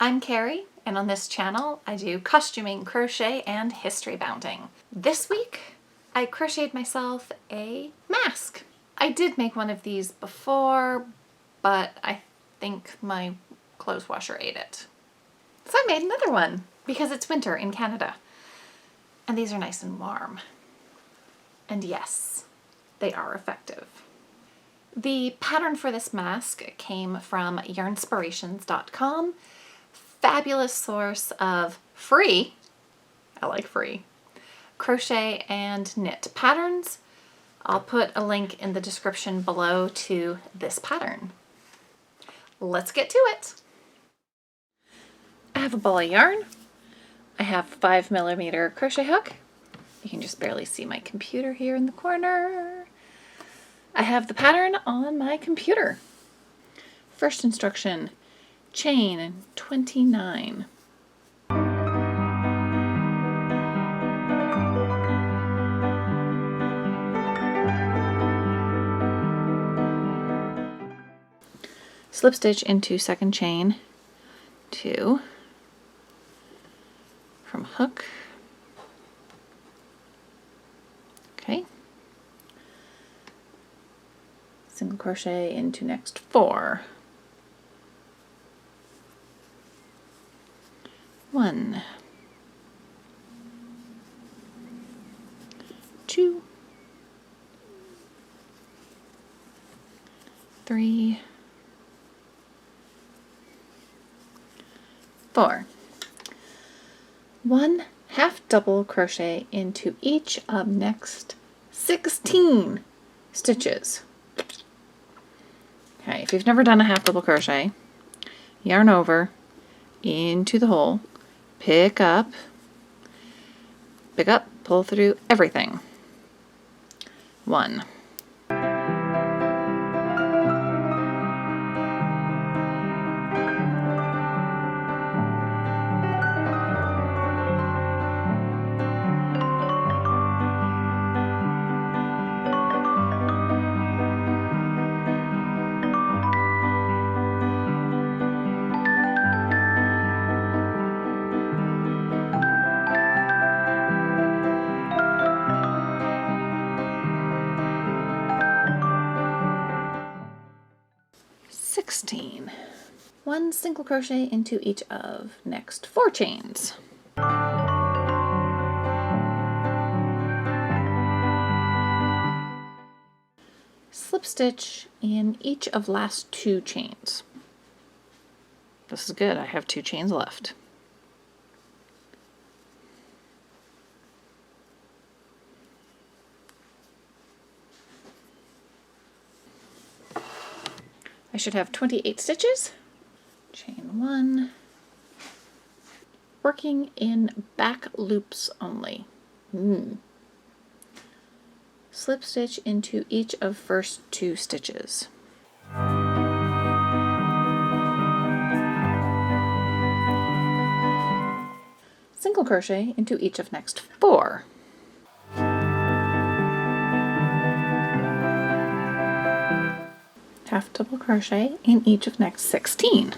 I'm Carrie, and on this channel I do costuming, crochet, and history bounding. This week I crocheted myself a mask. I did make one of these before, but I think my clothes washer ate it. So I made another one because it's winter in Canada. And these are nice and warm. And yes, they are effective. The pattern for this mask came from yarnspirations.com. Fabulous source of free, I like free, crochet and knit patterns. I'll put a link in the description below to this pattern. Let's get to it. I have a ball of yarn. I have 5mm crochet hook. You can just barely see my computer here in the corner. I have the pattern on my computer. First instruction, chain 29. Slip stitch into second chain 2 from hook. Okay. Single crochet into next 4. 1, 2, 3, 4. 1 half double crochet into each of next 16 stitches. Okay, if you've never done a half double crochet, yarn over into the hole, pick up, pull through everything. 1. One single crochet into each of next 4 chains. Slip stitch in each of last 2 chains. This is good, I have 2 chains left. I should have 28 stitches. Chain 1. Working in back loops only. Slip stitch into each of first 2 stitches. Single crochet into each of next 4. Half double crochet in each of next 16.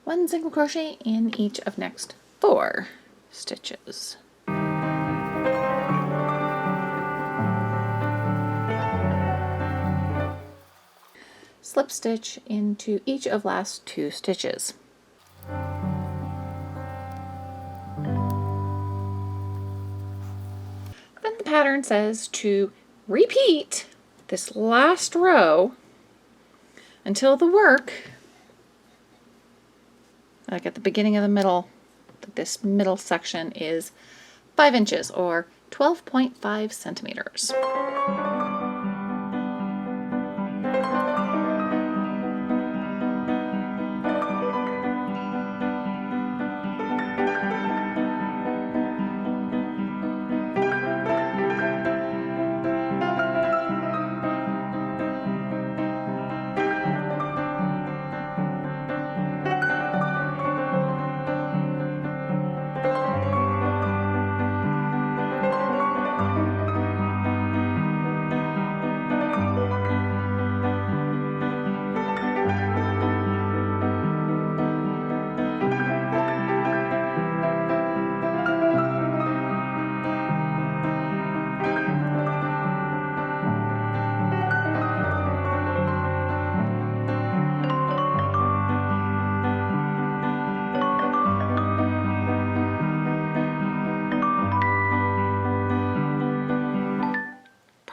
One single crochet in each of next 4 stitches. Slip stitch into each of last 2 stitches. Then the pattern says to repeat this last row until the work, like at the beginning of the middle, this middle section is 5 inches or 12.5 centimeters.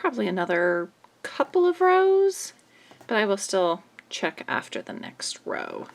probably another couple of rows, but I will still check after the next row.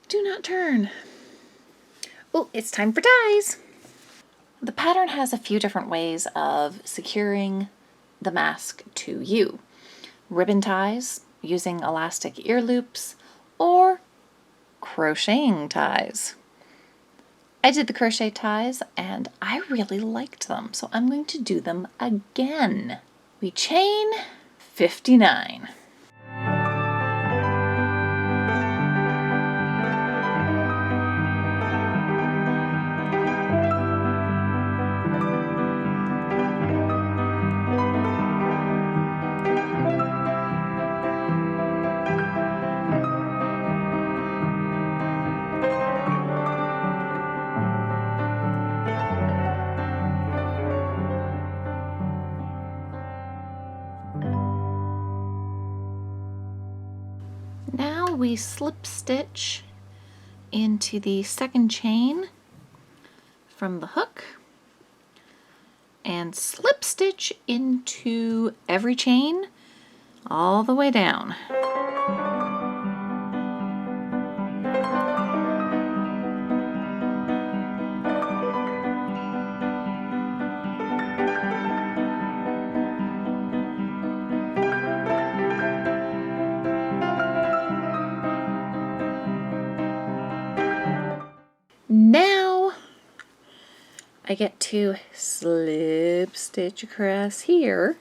Do not turn. Oh, it's time for ties. The pattern has a few different ways of securing the mask to you. Ribbon ties, using elastic ear loops, or crocheting ties. I did the crochet ties and I really liked them, so I'm going to do them again. We chain 59. Now we slip stitch into the second chain from the hook and slip stitch into every chain all the way down. Now I get to slip stitch across here.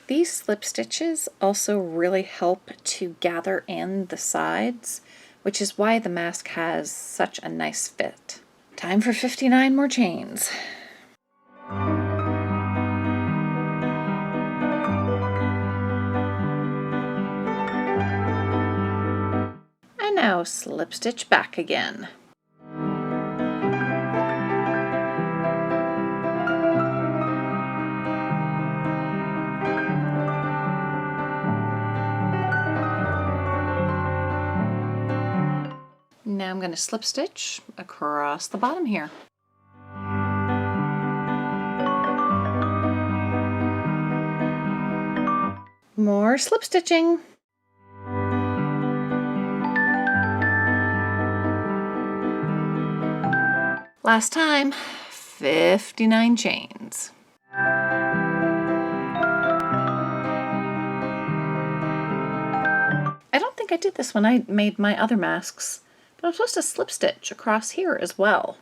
These slip stitches also really help to gather in the sides, which is why the mask has such a nice fit. Time for 59 more chains. And now slip stitch back again. Now I'm going to slip stitch across the bottom here. More slip stitching. Last time, 59 chains. I don't think I did this when I made my other masks, but I'm supposed to slip stitch across here as well,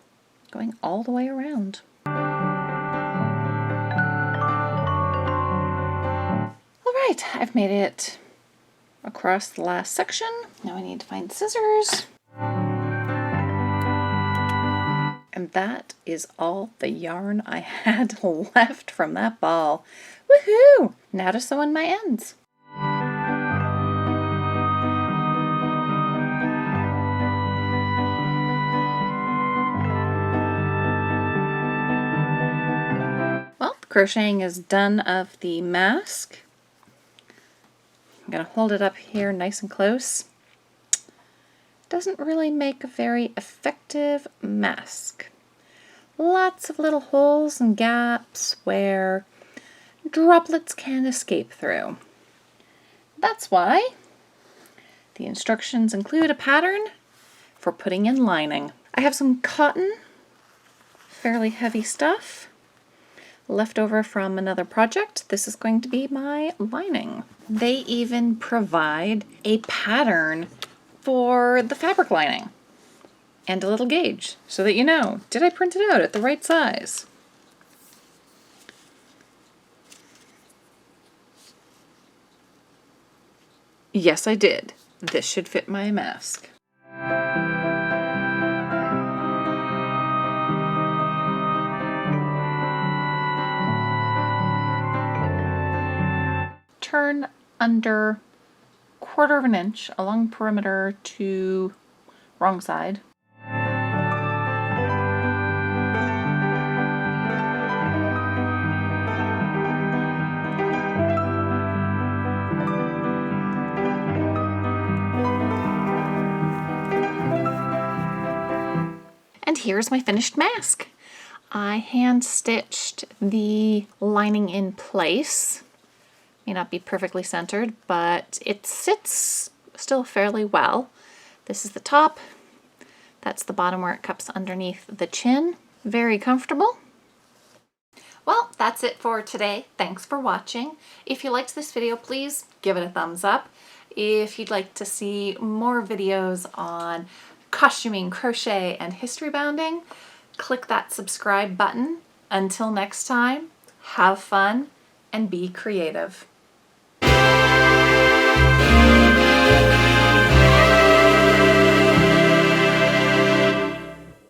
going all the way around. All right, I've made it across the last section. Now I need to find scissors. And that is all the yarn I had left from that ball. Woohoo! Now to sew in my ends. Well, the crocheting is done of the mask. I'm going to hold it up here nice and close. Doesn't really make a very effective mask. Lots of little holes and gaps where droplets can escape through. That's why the instructions include a pattern for putting in lining. I have some cotton, fairly heavy stuff. left over from another project. This is going to be my lining. They even provide a pattern for the fabric lining and a little gauge so that you know, did I print it out at the right size? Yes, I did. This should fit my mask. Turn under 1/4 of an inch along perimeter to wrong side. And here's my finished mask. I hand stitched the lining in place. May not be perfectly centered, but it sits still fairly well. This is the top. That's the bottom where it cups underneath the chin. Very comfortable. Well, that's it for today. Thanks for watching. If you liked this video, please give it a thumbs up. If you'd like to see more videos on costuming, crochet, and history bounding, click that subscribe button. Until next time, have fun and be creative.